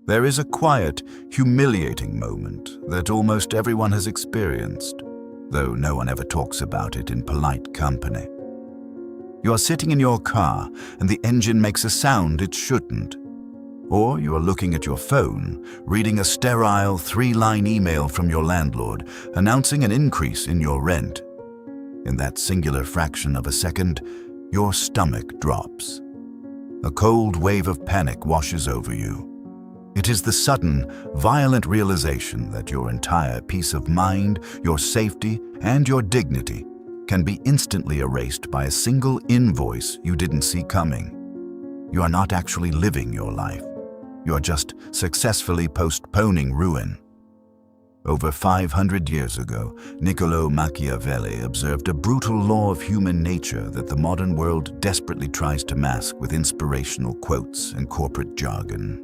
There is a quiet, humiliating moment that almost everyone has experienced, though no one ever talks about it in polite company. You are sitting in your car and the engine makes a sound it shouldn't. Or you are looking at your phone, reading a sterile 3-line email from your landlord announcing an increase in your rent. In that singular fraction of a second, your stomach drops. A cold wave of panic washes over you. It is the sudden, violent realization that your entire peace of mind, your safety, and your dignity can be instantly erased by a single invoice you didn't see coming. You are not actually living your life. You are just successfully postponing ruin. Over 500 years ago, Niccolò Machiavelli observed a brutal law of human nature that the modern world desperately tries to mask with inspirational quotes and corporate jargon.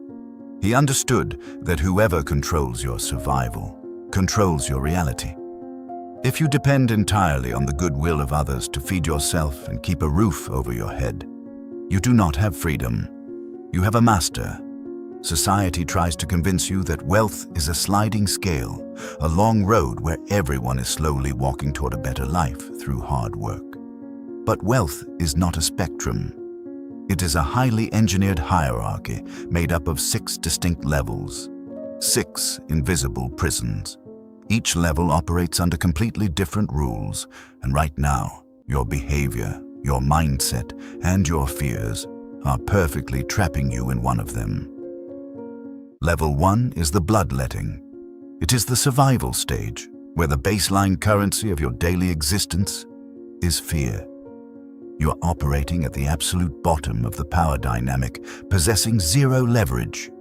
He understood that whoever controls your survival controls your reality. If you depend entirely on the goodwill of others to feed yourself and keep a roof over your head, you do not have freedom. You have a master. Society tries to convince you that wealth is a sliding scale, a long road where everyone is slowly walking toward a better life through hard work. But wealth is not a spectrum. It is a highly engineered hierarchy made up of 6 distinct levels, 6 invisible prisons. Each level operates under completely different rules, and right now, your behavior, your mindset, and your fears are perfectly trapping you in one of them. Level 1 is the bloodletting. It is the survival stage, where the baseline currency of your daily existence is fear. You are operating at the absolute bottom of the power dynamic, possessing zero leverage.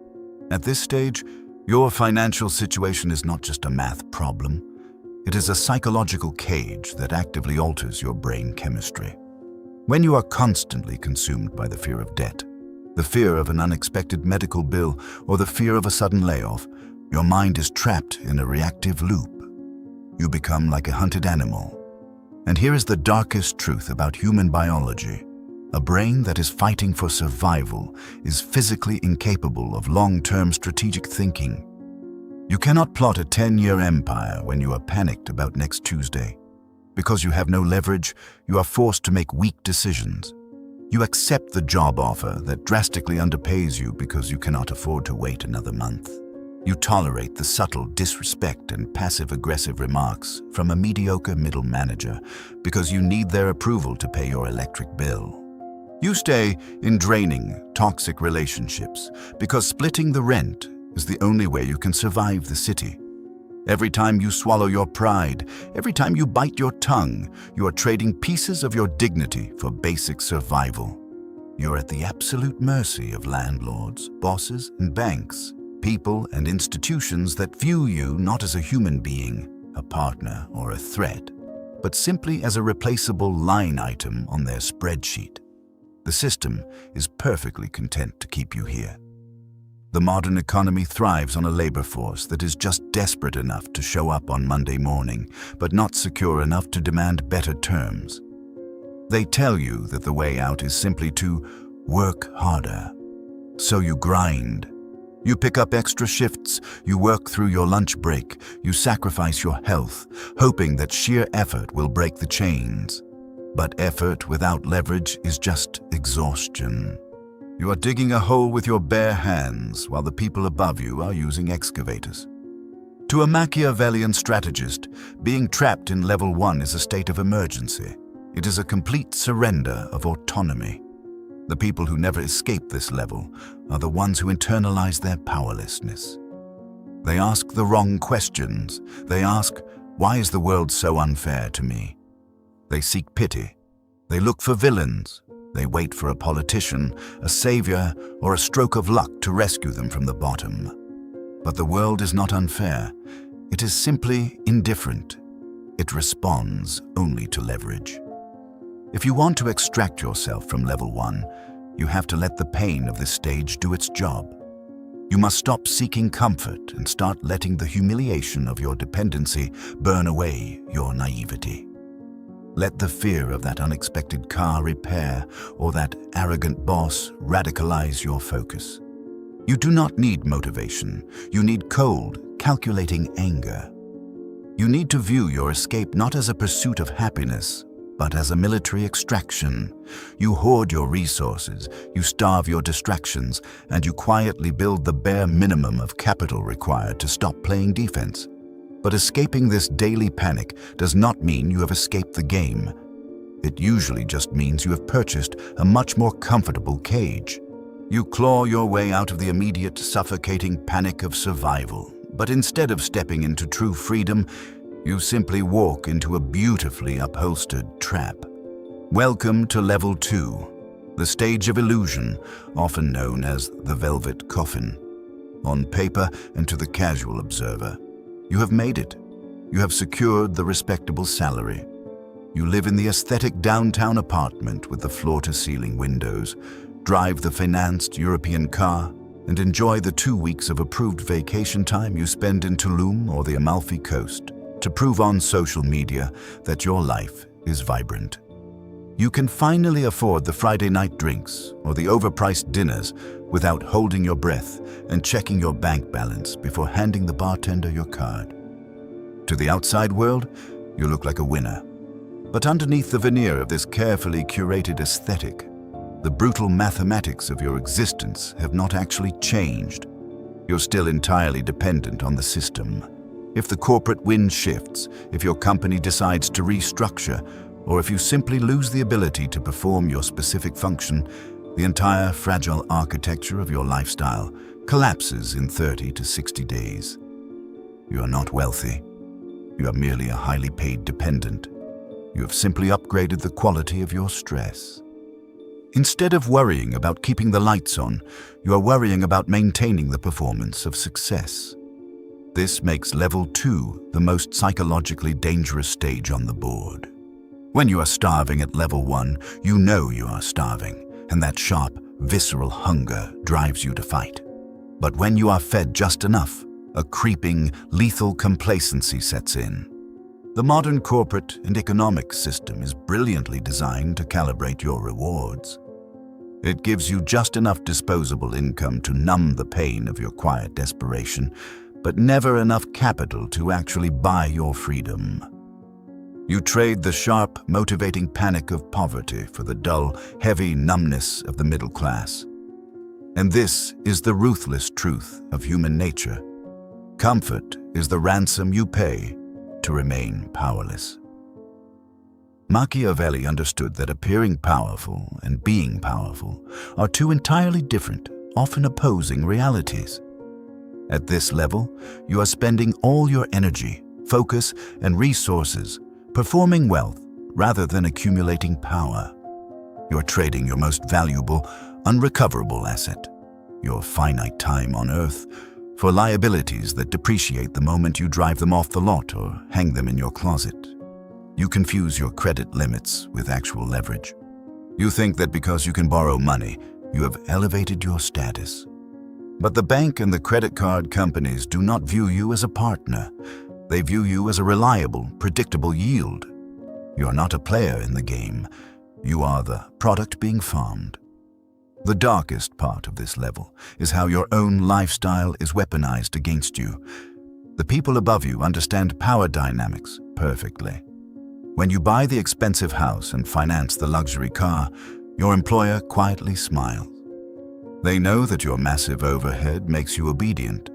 At this stage, your financial situation is not just a math problem. It is a psychological cage that actively alters your brain chemistry. When you are constantly consumed by the fear of debt, the fear of an unexpected medical bill, or the fear of a sudden layoff, your mind is trapped in a reactive loop. You become like a hunted animal. And here is the darkest truth about human biology. A brain that is fighting for survival is physically incapable of long-term strategic thinking. You cannot plot a 10-year empire when you are panicked about next Tuesday. Because you have no leverage, you are forced to make weak decisions. You accept the job offer that drastically underpays you because you cannot afford to wait another month. You tolerate the subtle disrespect and passive-aggressive remarks from a mediocre middle manager because you need their approval to pay your electric bill. You stay in draining, toxic relationships because splitting the rent is the only way you can survive the city. Every time you swallow your pride, every time you bite your tongue, you are trading pieces of your dignity for basic survival. You're at the absolute mercy of landlords, bosses, and banks, people and institutions that view you not as a human being, a partner, or a threat, but simply as a replaceable line item on their spreadsheet. The system is perfectly content to keep you here. The modern economy thrives on a labor force that is just desperate enough to show up on Monday morning, but not secure enough to demand better terms. They tell you that the way out is simply to work harder. So you grind. You pick up extra shifts, you work through your lunch break, you sacrifice your health, hoping that sheer effort will break the chains. But effort without leverage is just exhaustion. You are digging a hole with your bare hands while the people above you are using excavators. To a Machiavellian strategist, being trapped in level 1 is a state of emergency. It is a complete surrender of autonomy. The people who never escape this level are the ones who internalize their powerlessness. They ask the wrong questions. They ask, why is the world so unfair to me? They seek pity. They look for villains. They wait for a politician, a savior, or a stroke of luck to rescue them from the bottom. But the world is not unfair. It is simply indifferent. It responds only to leverage. If you want to extract yourself from level 1, you have to let the pain of this stage do its job. You must stop seeking comfort and start letting the humiliation of your dependency burn away your naivety. Let the fear of that unexpected car repair or that arrogant boss radicalize your focus. You do not need motivation. You need cold, calculating anger. You need to view your escape not as a pursuit of happiness, but as a military extraction. You hoard your resources, you starve your distractions, and you quietly build the bare minimum of capital required to stop playing defense. But escaping this daily panic does not mean you have escaped the game. It usually just means you have purchased a much more comfortable cage. You claw your way out of the immediate, suffocating panic of survival. But instead of stepping into true freedom, you simply walk into a beautifully upholstered trap. Welcome to Level 2, the stage of illusion, often known as the Velvet Coffin. On paper and to the casual observer, you have made it. You have secured the respectable salary. You live in the aesthetic downtown apartment with the floor-to-ceiling windows, drive the financed European car, and enjoy the 2 weeks of approved vacation time you spend in Tulum or the Amalfi Coast to prove on social media that your life is vibrant. You can finally afford the Friday night drinks or the overpriced dinners without holding your breath and checking your bank balance before handing the bartender your card. To the outside world, you look like a winner. But underneath the veneer of this carefully curated aesthetic, the brutal mathematics of your existence have not actually changed. You're still entirely dependent on the system. If the corporate wind shifts, if your company decides to restructure, or if you simply lose the ability to perform your specific function, the entire fragile architecture of your lifestyle collapses in 30 to 60 days. You are not wealthy. You are merely a highly paid dependent. You have simply upgraded the quality of your stress. Instead of worrying about keeping the lights on, you are worrying about maintaining the performance of success. This makes Level 2 the most psychologically dangerous stage on the board. When you are starving at Level 1, you know you are starving, and that sharp, visceral hunger drives you to fight. But when you are fed just enough, a creeping, lethal complacency sets in. The modern corporate and economic system is brilliantly designed to calibrate your rewards. It gives you just enough disposable income to numb the pain of your quiet desperation, but never enough capital to actually buy your freedom. You trade the sharp, motivating panic of poverty for the dull, heavy numbness of the middle class. And this is the ruthless truth of human nature. Comfort is the ransom you pay to remain powerless. Machiavelli understood that appearing powerful and being powerful are two entirely different, often opposing realities. At this level, you are spending all your energy, focus, and resources performing wealth rather than accumulating power. You're trading your most valuable, unrecoverable asset, your finite time on Earth, for liabilities that depreciate the moment you drive them off the lot or hang them in your closet. You confuse your credit limits with actual leverage. You think that because you can borrow money, you have elevated your status. But the bank and the credit card companies do not view you as a partner. They view you as a reliable, predictable yield. You are not a player in the game. You are the product being farmed. The darkest part of this level is how your own lifestyle is weaponized against you. The people above you understand power dynamics perfectly. When you buy the expensive house and finance the luxury car, your employer quietly smiles. They know that your massive overhead makes you obedient.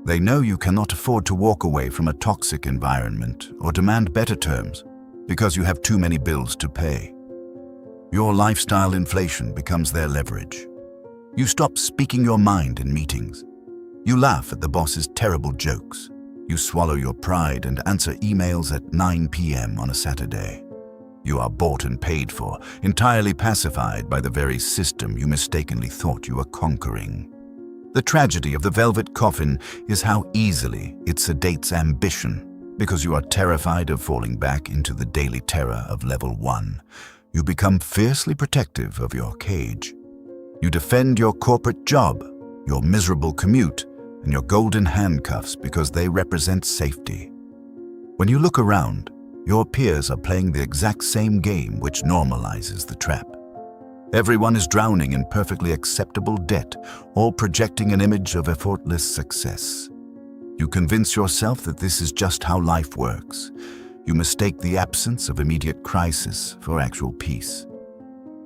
They know you cannot afford to walk away from a toxic environment or demand better terms because you have too many bills to pay. Your lifestyle inflation becomes their leverage. You stop speaking your mind in meetings. You laugh at the boss's terrible jokes. You swallow your pride and answer emails at 9 p.m. on a Saturday. You are bought and paid for, entirely pacified by the very system you mistakenly thought you were conquering. The tragedy of the Velvet Coffin is how easily it sedates ambition. Because you are terrified of falling back into the daily terror of Level 1, you become fiercely protective of your cage. You defend your corporate job, your miserable commute, and your golden handcuffs because they represent safety. When you look around, your peers are playing the exact same game which normalizes the trap. Everyone is drowning in perfectly acceptable debt, all projecting an image of effortless success. You convince yourself that this is just how life works. You mistake the absence of immediate crisis for actual peace.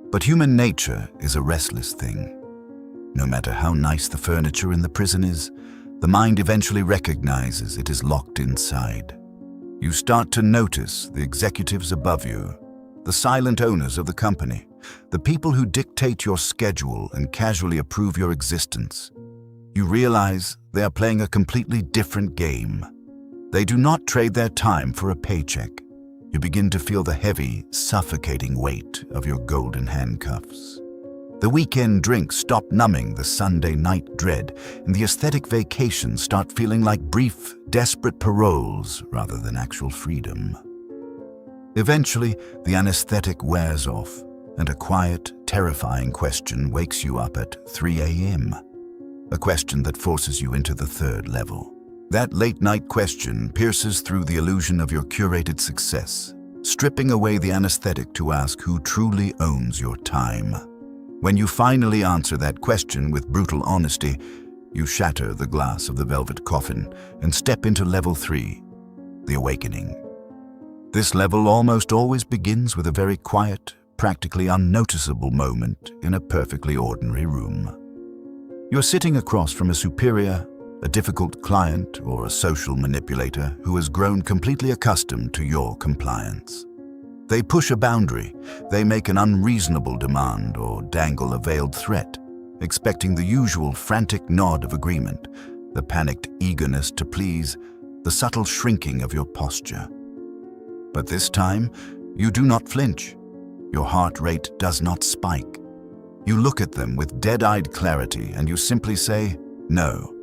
But human nature is a restless thing. No matter how nice the furniture in the prison is, the mind eventually recognizes it is locked inside. You start to notice the executives above you, the silent owners of the company, the people who dictate your schedule and casually approve your existence. You realize they are playing a completely different game. They do not trade their time for a paycheck. You begin to feel the heavy, suffocating weight of your golden handcuffs. The weekend drinks stop numbing the Sunday night dread, and the aesthetic vacations start feeling like brief, desperate paroles rather than actual freedom. Eventually, the anesthetic wears off, and a quiet, terrifying question wakes you up at 3 a.m. A question that forces you into the third level. That late-night question pierces through the illusion of your curated success, stripping away the anesthetic to ask who truly owns your time. When you finally answer that question with brutal honesty, you shatter the glass of the Velvet Coffin and step into level 3, the awakening. This level almost always begins with a very quiet, practically unnoticeable moment in a perfectly ordinary room. You're sitting across from a superior, a difficult client, or a social manipulator who has grown completely accustomed to your compliance. They push a boundary, they make an unreasonable demand or dangle a veiled threat, expecting the usual frantic nod of agreement, the panicked eagerness to please, the subtle shrinking of your posture. But this time, you do not flinch. Your heart rate does not spike. You look at them with dead-eyed clarity and you simply say, no.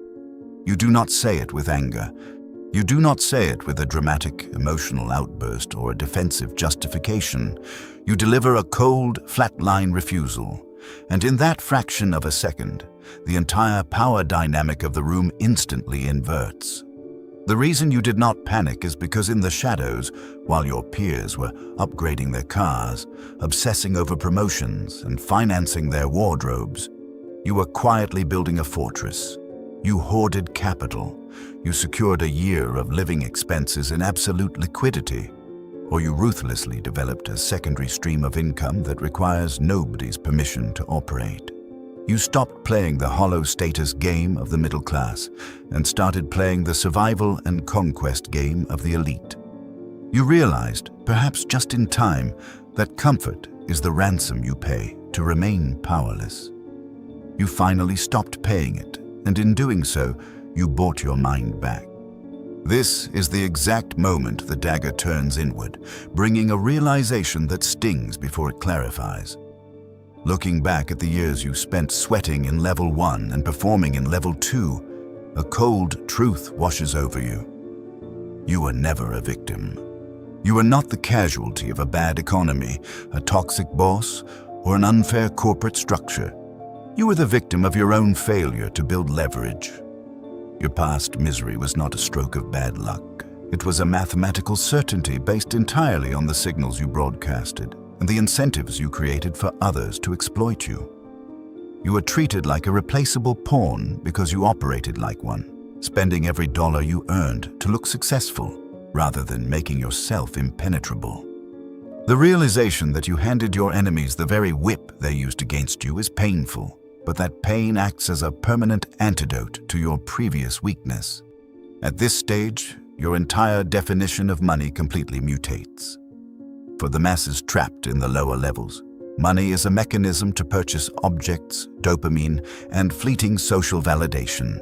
You do not say it with anger. You do not say it with a dramatic, emotional outburst or a defensive justification. You deliver a cold, flat-line refusal. And in that fraction of a second, the entire power dynamic of the room instantly inverts. The reason you did not panic is because in the shadows, while your peers were upgrading their cars, obsessing over promotions, and financing their wardrobes, you were quietly building a fortress. You hoarded capital. You secured a year of living expenses in absolute liquidity. Or you ruthlessly developed a secondary stream of income that requires nobody's permission to operate. You stopped playing the hollow status game of the middle class and started playing the survival and conquest game of the elite. You realized, perhaps just in time, that comfort is the ransom you pay to remain powerless. You finally stopped paying it, and in doing so, you bought your mind back. This is the exact moment the dagger turns inward, bringing a realization that stings before it clarifies. Looking back at the years you spent sweating in level 1 and performing in level 2, a cold truth washes over you. You were never a victim. You were not the casualty of a bad economy, a toxic boss, or an unfair corporate structure. You were the victim of your own failure to build leverage. Your past misery was not a stroke of bad luck. It was a mathematical certainty based entirely on the signals you broadcasted and the incentives you created for others to exploit you. You were treated like a replaceable pawn because you operated like one, spending every dollar you earned to look successful rather than making yourself impenetrable. The realization that you handed your enemies the very whip they used against you is painful, but that pain acts as a permanent antidote to your previous weakness. At this stage, your entire definition of money completely mutates. For the masses trapped in the lower levels, money is a mechanism to purchase objects, dopamine, and fleeting social validation.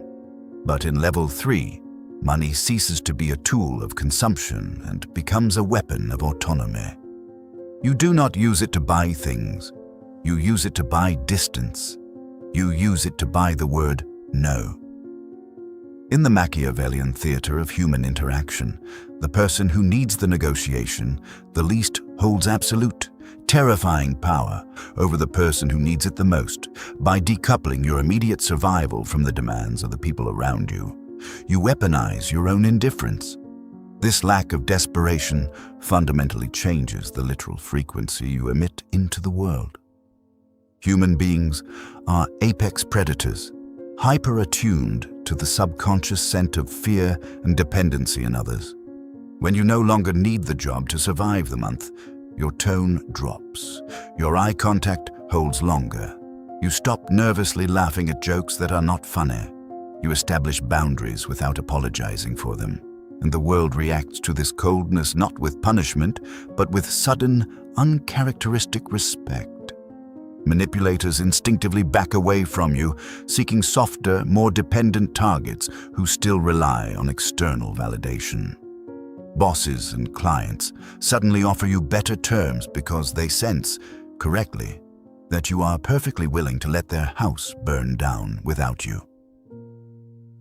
But in level 3, money ceases to be a tool of consumption and becomes a weapon of autonomy. You do not use it to buy things. You use it to buy distance. You use it to buy the word no. In the Machiavellian theater of human interaction, the person who needs the negotiation the least holds absolute, terrifying power over the person who needs it the most by decoupling your immediate survival from the demands of the people around you. You weaponize your own indifference. This lack of desperation fundamentally changes the literal frequency you emit into the world. Human beings are apex predators, hyper-attuned to the subconscious scent of fear and dependency in others. When you no longer need the job to survive the month, your tone drops. Your eye contact holds longer. You stop nervously laughing at jokes that are not funny. You establish boundaries without apologizing for them. And the world reacts to this coldness not with punishment, but with sudden, uncharacteristic respect. Manipulators instinctively back away from you, seeking softer, more dependent targets who still rely on external validation. Bosses and clients suddenly offer you better terms because they sense, correctly, that you are perfectly willing to let their house burn down without you.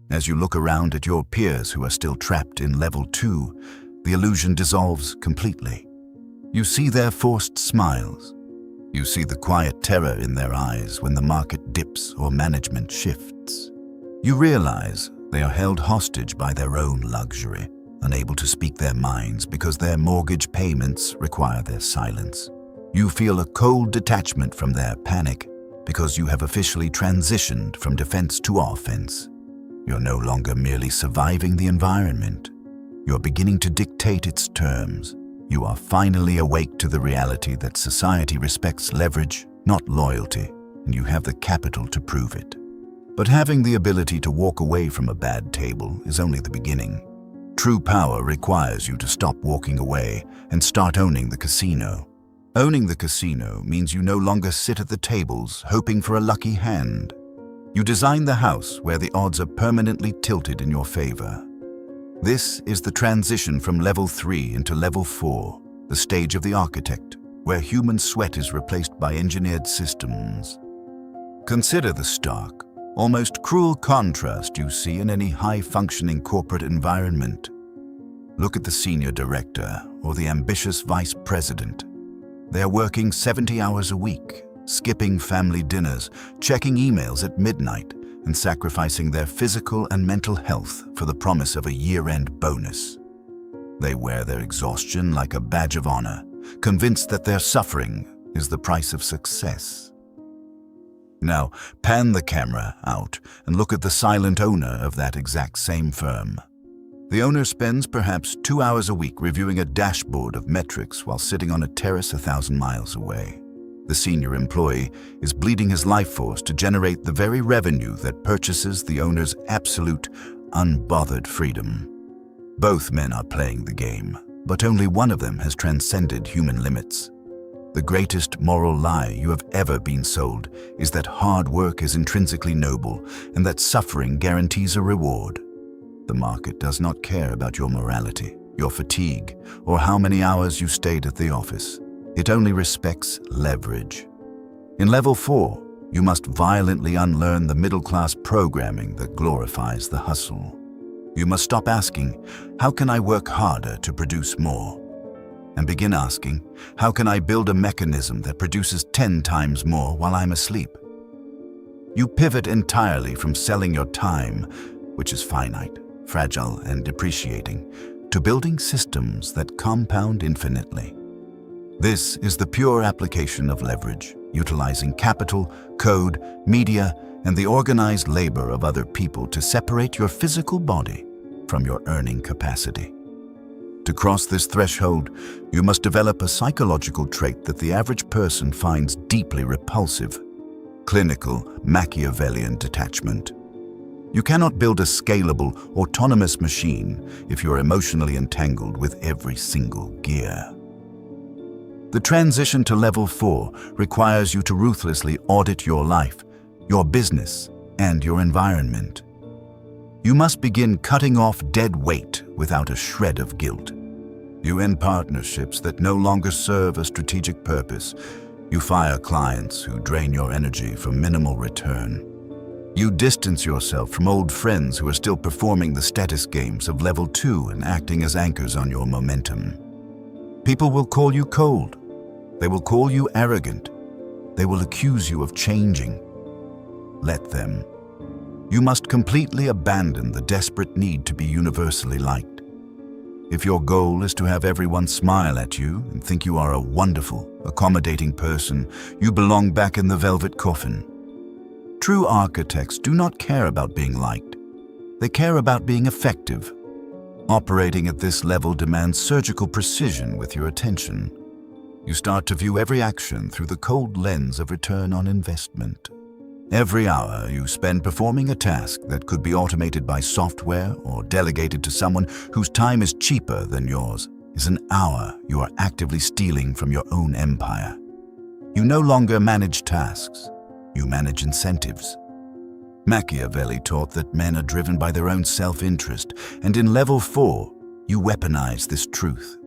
As you look around at your peers who are still trapped in level 2, the illusion dissolves completely. You see their forced smiles. You see the quiet terror in their eyes when the market dips or management shifts. You realize they are held hostage by their own luxury, unable to speak their minds because their mortgage payments require their silence. You feel a cold detachment from their panic because you have officially transitioned from defense to offense. You're no longer merely surviving the environment. You're beginning to dictate its terms. You are finally awake to the reality that society respects leverage, not loyalty, and you have the capital to prove it. But having the ability to walk away from a bad table is only the beginning. True power requires you to stop walking away and start owning the casino. Owning the casino means you no longer sit at the tables hoping for a lucky hand. You design the house where the odds are permanently tilted in your favor. This is the transition from level 3 into level 4, the stage of the architect, where human sweat is replaced by engineered systems. Consider the stark, almost cruel contrast you see in any high-functioning corporate environment. Look at the senior director or the ambitious vice president. They are working 70 hours a week, skipping family dinners, checking emails at midnight, and sacrificing their physical and mental health for the promise of a year-end bonus. They wear their exhaustion like a badge of honor, convinced that their suffering is the price of success. Now, pan the camera out and look at the silent owner of that exact same firm. The owner spends perhaps 2 hours a week reviewing a dashboard of metrics while sitting on a terrace 1,000 miles away. The senior employee is bleeding his life force to generate the very revenue that purchases the owner's absolute, unbothered freedom. Both men are playing the game, but only one of them has transcended human limits. The greatest moral lie you have ever been sold is that hard work is intrinsically noble and that suffering guarantees a reward. The market does not care about your morality, your fatigue, or how many hours you stayed at the office. It only respects leverage. In level 4, you must violently unlearn the middle-class programming that glorifies the hustle. You must stop asking, how can I work harder to produce more? And begin asking, how can I build a mechanism that produces 10 times more while I'm asleep? You pivot entirely from selling your time, which is finite, fragile, and depreciating, to building systems that compound infinitely. This is the pure application of leverage, utilizing capital, code, media, and the organized labor of other people to separate your physical body from your earning capacity. To cross this threshold, you must develop a psychological trait that the average person finds deeply repulsive: clinical Machiavellian detachment. You cannot build a scalable, autonomous machine if you're emotionally entangled with every single gear. The transition to level 4 requires you to ruthlessly audit your life, your business, and your environment. You must begin cutting off dead weight without a shred of guilt. You end partnerships that no longer serve a strategic purpose. You fire clients who drain your energy for minimal return. You distance yourself from old friends who are still performing the status games of level 2 and acting as anchors on your momentum. People will call you cold. They will call you arrogant. They will accuse you of changing. Let them. You must completely abandon the desperate need to be universally liked. If your goal is to have everyone smile at you and think you are a wonderful, accommodating person, you belong back in the Velvet Coffin. True architects do not care about being liked. They care about being effective. Operating at this level demands surgical precision with your attention. You start to view every action through the cold lens of return on investment. Every hour you spend performing a task that could be automated by software or delegated to someone whose time is cheaper than yours is an hour you are actively stealing from your own empire. You no longer manage tasks, you manage incentives. Machiavelli taught that men are driven by their own self-interest, and in level 4, you weaponize this truth.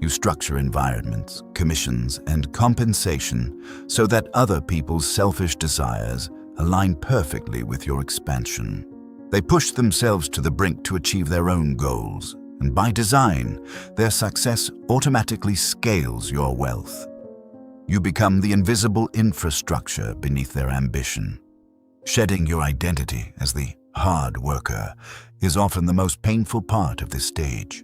You structure environments, commissions, and compensation so that other people's selfish desires align perfectly with your expansion. They push themselves to the brink to achieve their own goals, and by design, their success automatically scales your wealth. You become the invisible infrastructure beneath their ambition. Shedding your identity as the hard worker is often the most painful part of this stage.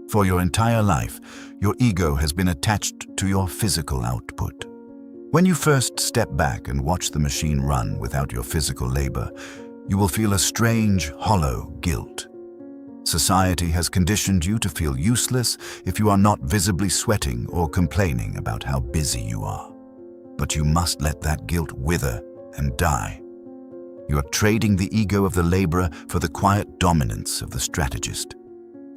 For your entire life, your ego has been attached to your physical output. When you first step back and watch the machine run without your physical labor, you will feel a strange, hollow guilt. Society has conditioned you to feel useless if you are not visibly sweating or complaining about how busy you are. But you must let that guilt wither and die. You are trading the ego of the laborer for the quiet dominance of the strategist.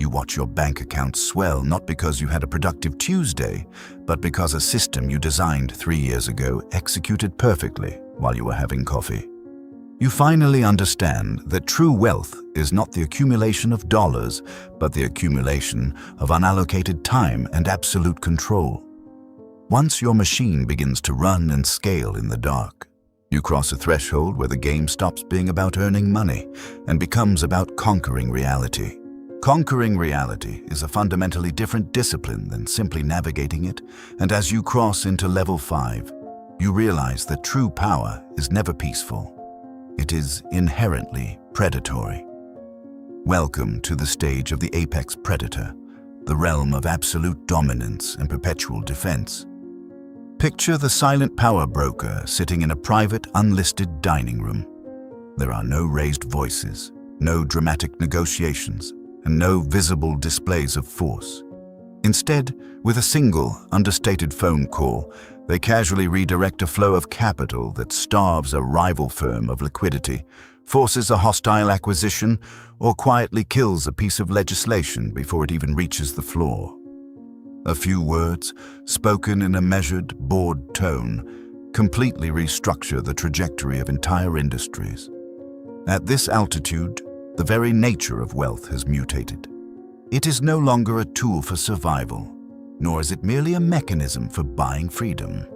You watch your bank account swell not because you had a productive Tuesday, but because a system you designed 3 years ago executed perfectly while you were having coffee. You finally understand that true wealth is not the accumulation of dollars, but the accumulation of unallocated time and absolute control. Once your machine begins to run and scale in the dark, you cross a threshold where the game stops being about earning money and becomes about conquering reality. Conquering reality is a fundamentally different discipline than simply navigating it, and as you cross into level 5, you realize that true power is never peaceful. It is inherently predatory. Welcome to the stage of the apex predator, the realm of absolute dominance and perpetual defense. Picture the silent power broker sitting in a private, unlisted dining room. There are no raised voices, no dramatic negotiations, and no visible displays of force. Instead, with a single, understated phone call, they casually redirect a flow of capital that starves a rival firm of liquidity, forces a hostile acquisition, or quietly kills a piece of legislation before it even reaches the floor. A few words, spoken in a measured, bored tone, completely restructure the trajectory of entire industries. At this altitude, the very nature of wealth has mutated. It is no longer a tool for survival, nor is it merely a mechanism for buying freedom.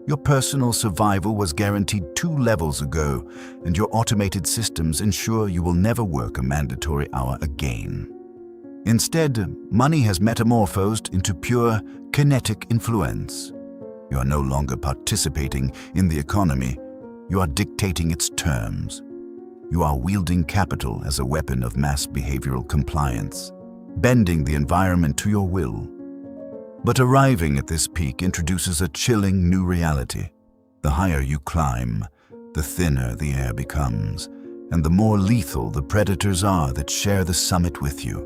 Your personal survival was guaranteed 2 levels ago, and your automated systems ensure you will never work a mandatory hour again. Instead, money has metamorphosed into pure, kinetic influence. You are no longer participating in the economy, you are dictating its terms. You are wielding capital as a weapon of mass behavioral compliance, bending the environment to your will. But arriving at this peak introduces a chilling new reality. The higher you climb, the thinner the air becomes, and the more lethal the predators are that share the summit with you.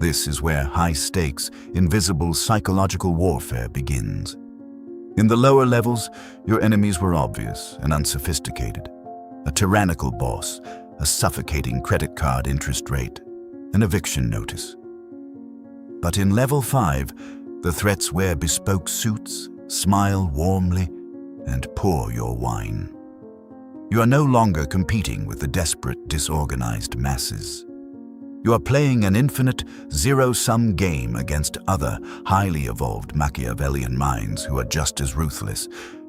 This is where high-stakes, invisible psychological warfare begins. In the lower levels, your enemies were obvious and unsophisticated. A tyrannical boss, a suffocating credit card interest rate, an eviction notice. But in level 5, the threats wear bespoke suits, smile warmly, and pour your wine. You are no longer competing with the desperate, disorganized masses. You are playing an infinite, zero-sum game against other, highly evolved Machiavellian minds who are just as ruthless,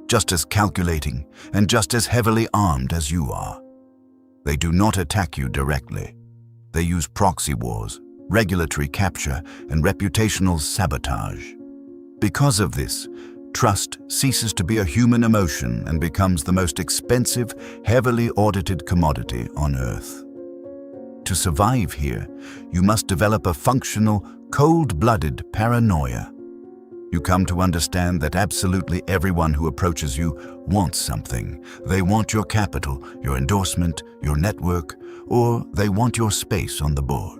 just as calculating, and just as heavily armed as you are. They do not attack you directly. They use proxy wars, regulatory capture, and reputational sabotage. Because of this, trust ceases to be a human emotion and becomes the most expensive, heavily audited commodity on Earth. To survive here, you must develop a functional, cold-blooded paranoia. You come to understand that absolutely everyone who approaches you wants something. They want your capital, your endorsement, your network, or they want your space on the board.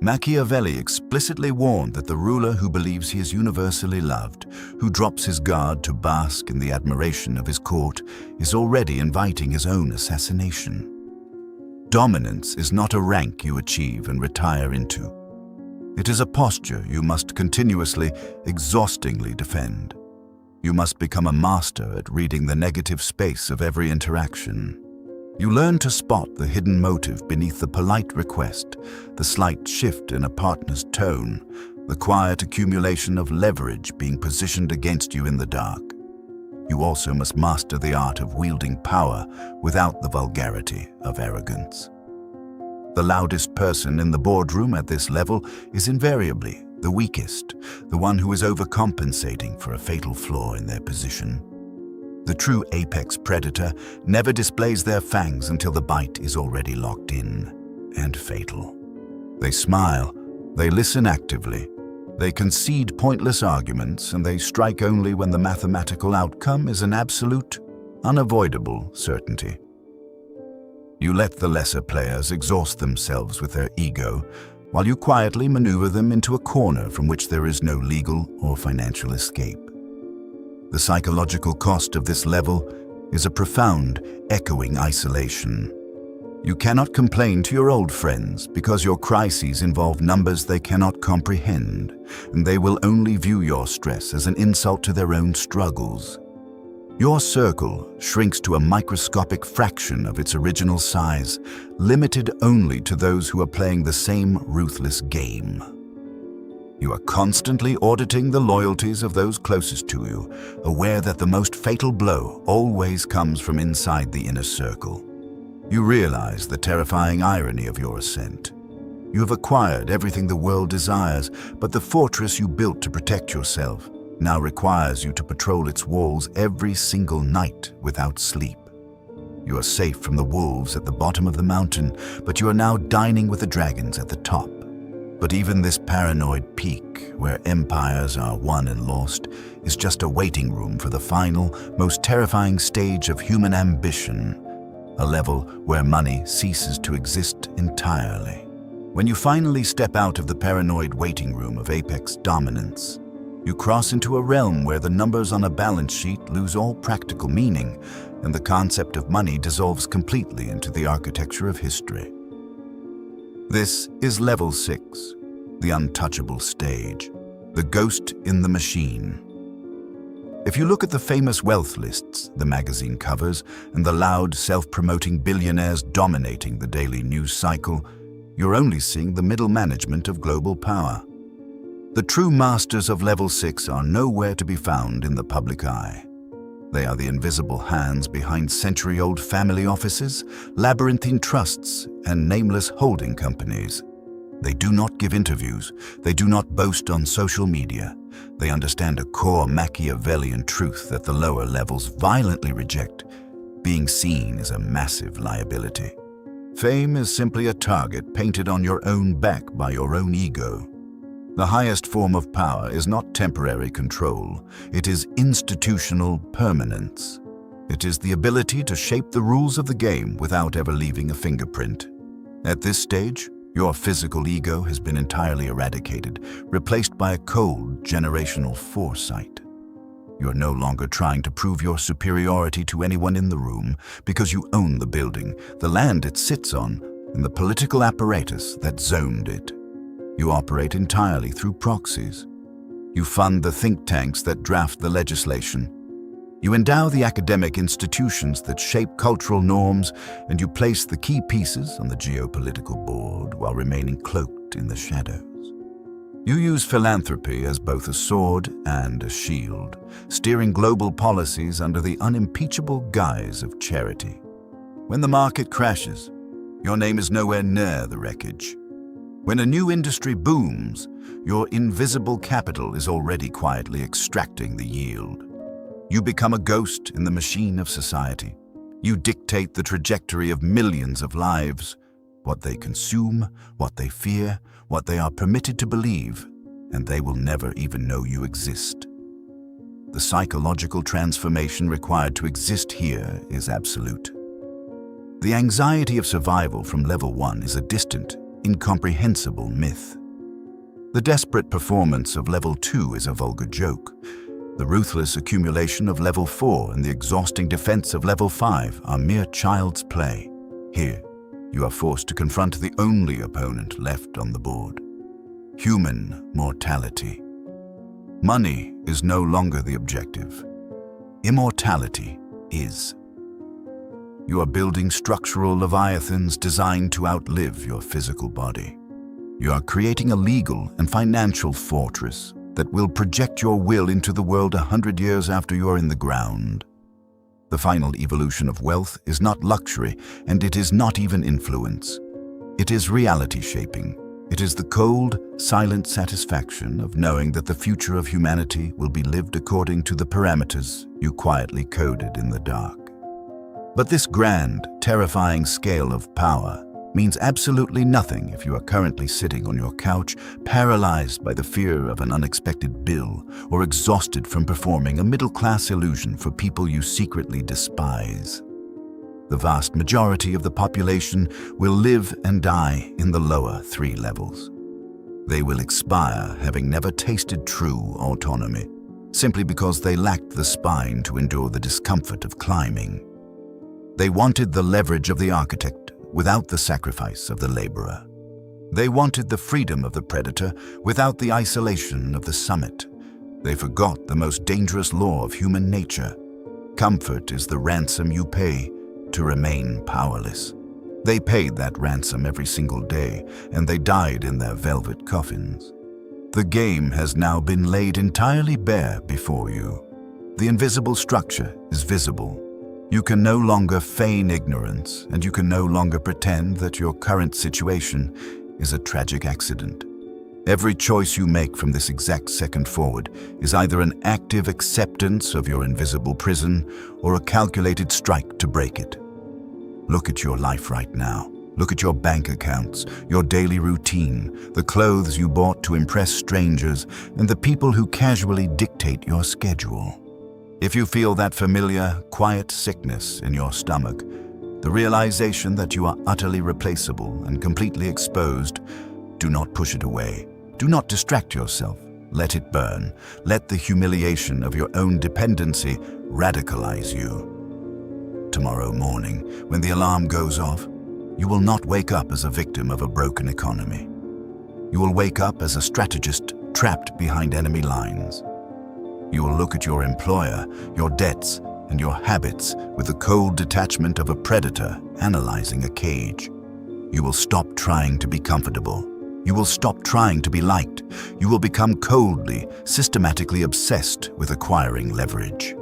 Machiavelli explicitly warned that the ruler who believes he is universally loved, who drops his guard to bask in the admiration of his court, is already inviting his own assassination. Dominance is not a rank you achieve and retire into. It is a posture you must continuously, exhaustingly defend. You must become a master at reading the negative space of every interaction. You learn to spot the hidden motive beneath the polite request, the slight shift in a partner's tone, the quiet accumulation of leverage being positioned against you in the dark. You also must master the art of wielding power without the vulgarity of arrogance. The loudest person in the boardroom at this level is invariably the weakest, the one who is overcompensating for a fatal flaw in their position. The true apex predator never displays their fangs until the bite is already locked in and fatal. They smile, they listen actively, they concede pointless arguments, and they strike only when the mathematical outcome is an absolute, unavoidable certainty. You let the lesser players exhaust themselves with their ego, while you quietly maneuver them into a corner from which there is no legal or financial escape. The psychological cost of this level is a profound, echoing isolation. You cannot complain to your old friends because your crises involve numbers they cannot comprehend, and they will only view your stress as an insult to their own struggles. Your circle shrinks to a microscopic fraction of its original size, limited only to those who are playing the same ruthless game. You are constantly auditing the loyalties of those closest to you, aware that the most fatal blow always comes from inside the inner circle. You realize the terrifying irony of your ascent. You have acquired everything the world desires, but the fortress you built to protect yourself now requires you to patrol its walls every single night without sleep. You are safe from the wolves at the bottom of the mountain, but you are now dining with the dragons at the top. But even this paranoid peak, where empires are won and lost, is just a waiting room for the final, most terrifying stage of human ambition, a level where money ceases to exist entirely. When you finally step out of the paranoid waiting room of apex dominance, you cross into a realm where the numbers on a balance sheet lose all practical meaning, and the concept of money dissolves completely into the architecture of history. This is Level 6, the untouchable stage, the ghost in the machine. If you look at the famous wealth lists, the magazine covers, and the loud, self-promoting billionaires dominating the daily news cycle, you're only seeing the middle management of global power. The true masters of Level 6 are nowhere to be found in the public eye. They are the invisible hands behind century-old family offices, labyrinthine trusts, and nameless holding companies. They do not give interviews. They do not boast on social media. They understand a core Machiavellian truth that the lower levels violently reject. Being seen is a massive liability. Fame is simply a target painted on your own back by your own ego. The highest form of power is not temporary control. It is institutional permanence. It is the ability to shape the rules of the game without ever leaving a fingerprint. At this stage, your physical ego has been entirely eradicated, replaced by a cold, generational foresight. You're no longer trying to prove your superiority to anyone in the room because you own the building, the land it sits on, and the political apparatus that zoned it. You operate entirely through proxies. You fund the think tanks that draft the legislation. You endow the academic institutions that shape cultural norms, and you place the key pieces on the geopolitical board while remaining cloaked in the shadows. You use philanthropy as both a sword and a shield, steering global policies under the unimpeachable guise of charity. When the market crashes, your name is nowhere near the wreckage. When a new industry booms, your invisible capital is already quietly extracting the yield. You become a ghost in the machine of society. You dictate the trajectory of millions of lives, what they consume, what they fear, what they are permitted to believe, and they will never even know you exist. The psychological transformation required to exist here is absolute. The anxiety of survival from level 1 is a distant, incomprehensible myth. The desperate performance of level 2 is a vulgar joke. The ruthless accumulation of level 4 and the exhausting defense of level 5 are mere child's play. Here, you are forced to confront the only opponent left on the board: human mortality. Money is no longer the objective. Immortality is. You are building structural leviathans designed to outlive your physical body. You are creating a legal and financial fortress that will project your will into the world 100 years after you are in the ground. The final evolution of wealth is not luxury, and it is not even influence. It is reality shaping. It is the cold, silent satisfaction of knowing that the future of humanity will be lived according to the parameters you quietly coded in the dark. But this grand, terrifying scale of power means absolutely nothing if you are currently sitting on your couch, paralyzed by the fear of an unexpected bill, or exhausted from performing a middle-class illusion for people you secretly despise. The vast majority of the population will live and die in the lower 3 levels. They will expire having never tasted true autonomy, simply because they lacked the spine to endure the discomfort of climbing. They wanted the leverage of the architect without the sacrifice of the laborer. They wanted the freedom of the predator without the isolation of the summit. They forgot the most dangerous law of human nature. Comfort is the ransom you pay to remain powerless. They paid that ransom every single day, and they died in their velvet coffins. The game has now been laid entirely bare before you. The invisible structure is visible. You can no longer feign ignorance, and you can no longer pretend that your current situation is a tragic accident. Every choice you make from this exact second forward is either an active acceptance of your invisible prison or a calculated strike to break it. Look at your life right now. Look at your bank accounts, your daily routine, the clothes you bought to impress strangers, and the people who casually dictate your schedule. If you feel that familiar, quiet sickness in your stomach, the realization that you are utterly replaceable and completely exposed, do not push it away. Do not distract yourself. Let it burn. Let the humiliation of your own dependency radicalize you. Tomorrow morning, when the alarm goes off, you will not wake up as a victim of a broken economy. You will wake up as a strategist trapped behind enemy lines. You will look at your employer, your debts, and your habits with the cold detachment of a predator analyzing a cage. You will stop trying to be comfortable. You will stop trying to be liked. You will become coldly, systematically obsessed with acquiring leverage.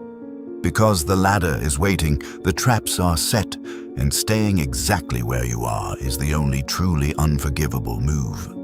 Because the ladder is waiting, the traps are set, and staying exactly where you are is the only truly unforgivable move.